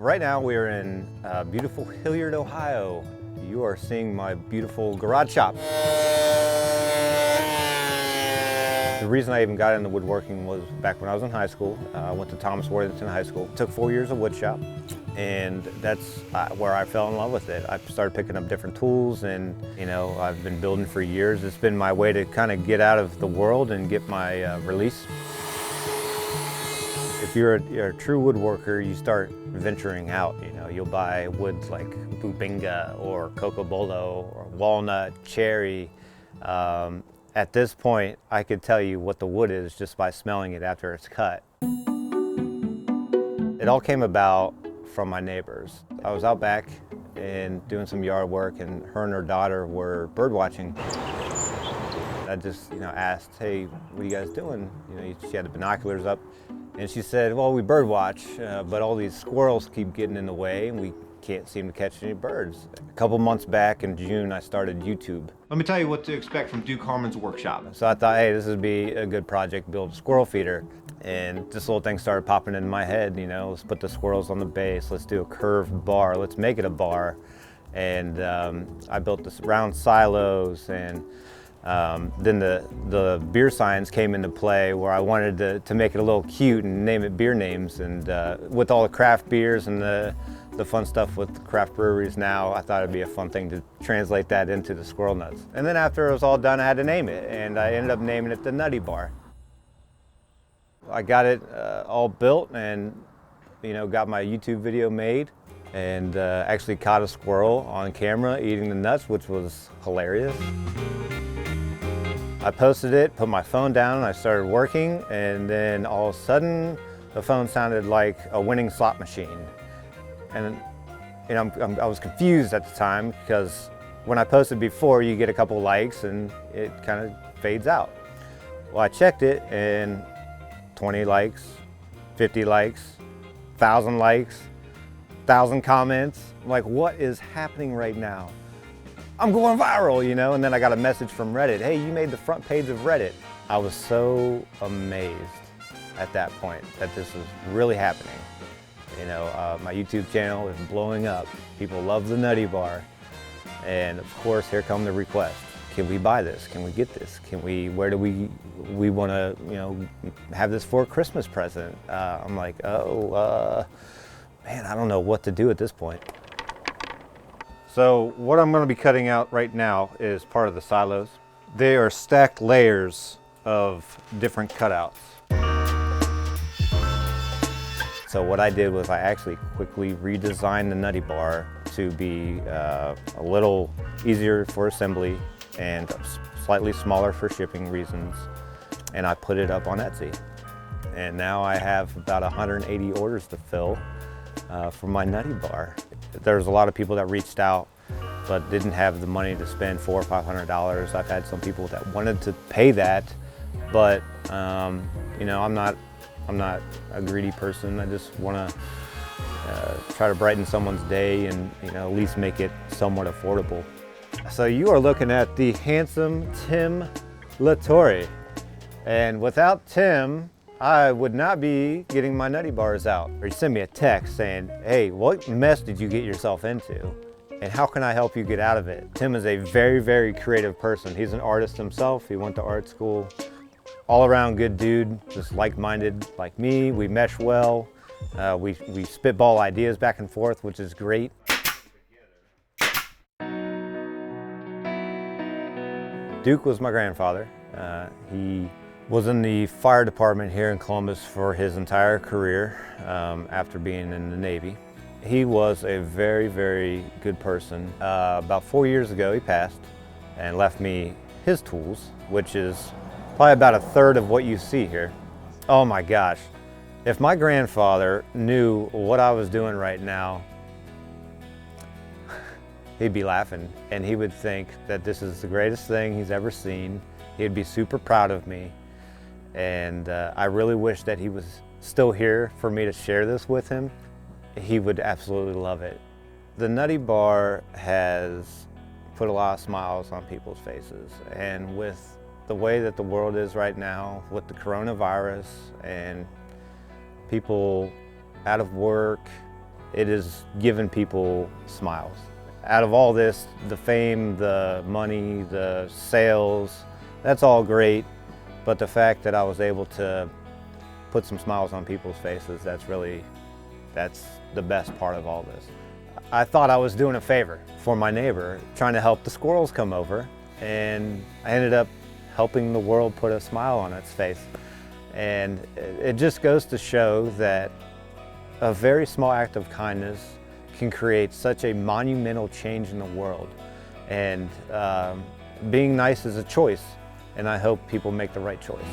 Right now we're in beautiful Hilliard, Ohio. You are seeing my beautiful garage shop. The reason I even got into woodworking was back when I was in high school. I went to Thomas Worthington High School. Took 4 years of wood shop, and that's where I fell in love with it. I started picking up different tools, and I've been building for years. It's been my way to kind of get out of the world and get my release. If you're a true woodworker, you start venturing out. You'll buy woods like bubinga or cocobolo or walnut, cherry. At this point, I could tell you what the wood is just by smelling it after it's cut. It all came about from my neighbors. I was out back and doing some yard work, and her and her daughter were bird watching. I just asked, hey, what are you guys doing? She had the binoculars up, and she said, well, we bird watch, but all these squirrels keep getting in the way, and we can't seem to catch any birds. A couple months back in June, I started YouTube. Let me tell you what to expect from Duke Harmon's workshop. So I thought, hey, this would be a good project, build a squirrel feeder. And this little thing started popping in my head, let's put the squirrels on the base, let's do a curved bar, let's make it a bar. And I built this round silos, and then the beer signs came into play, where I wanted to make it a little cute and name it beer names. And with all the craft beers and the fun stuff with craft breweries now, I thought it'd be a fun thing to translate that into the squirrel nuts. And then after it was all done, I had to name it, and I ended up naming it the Nutty Bar. I got it all built and got my YouTube video made, and actually caught a squirrel on camera eating the nuts, which was hilarious. I posted it, put my phone down, and I started working, and then all of a sudden the phone sounded like a winning slot machine. And I was confused at the time, because when I posted before, you get a couple likes and it kind of fades out. Well, I checked it, and 20 likes, 50 likes, 1,000 likes, 1,000 comments. I'm like, what is happening right now? I'm going viral, and then I got a message from Reddit. Hey, you made the front page of Reddit. I was so amazed at that point that this was really happening. My YouTube channel is blowing up. People love the Nutty Bar. And of course, here come the requests. Can we buy this? Can we get this? Where do we want to, have this for a Christmas present? I'm like, man, I don't know what to do at this point. So what I'm going to be cutting out right now is part of the silos. They are stacked layers of different cutouts. So what I did was I actually quickly redesigned the Nutty Bar to be a little easier for assembly and slightly smaller for shipping reasons. And I put it up on Etsy. And now I have about 180 orders to fill for my Nutty Bar. There's a lot of people that reached out but didn't have the money to spend $400 or $500. I've had some people that wanted to pay that, but I'm not a greedy person. I just want to try to brighten someone's day and at least make it somewhat affordable. So you are looking at the handsome Tim Latore, and without Tim, I would not be getting my Nutty Bars out. Or he sent me a text saying, hey, what mess did you get yourself into? And how can I help you get out of it? Tim is a very, very creative person. He's an artist himself. He went to art school. All around good dude, just like-minded like me. We mesh well. We spitball ideas back and forth, which is great. Duke was my grandfather. He was in the fire department here in Columbus for his entire career after being in the Navy. He was a very, very good person. About 4 years ago, he passed and left me his tools, which is probably about a third of what you see here. Oh my gosh. If my grandfather knew what I was doing right now, he'd be laughing, and he would think that this is the greatest thing he's ever seen. He'd be super proud of me. And I really wish that he was still here for me to share this with him. He would absolutely love it. The Nutty Bar has put a lot of smiles on people's faces, and with the way that the world is right now, with the coronavirus and people out of work, it has given people smiles. Out of all this, the fame, the money, the sales, that's all great, but the fact that I was able to put some smiles on people's faces, that's the best part of all this. I thought I was doing a favor for my neighbor, trying to help the squirrels come over, and I ended up helping the world put a smile on its face. And it just goes to show that a very small act of kindness can create such a monumental change in the world. And being nice is a choice, and I hope people make the right choice.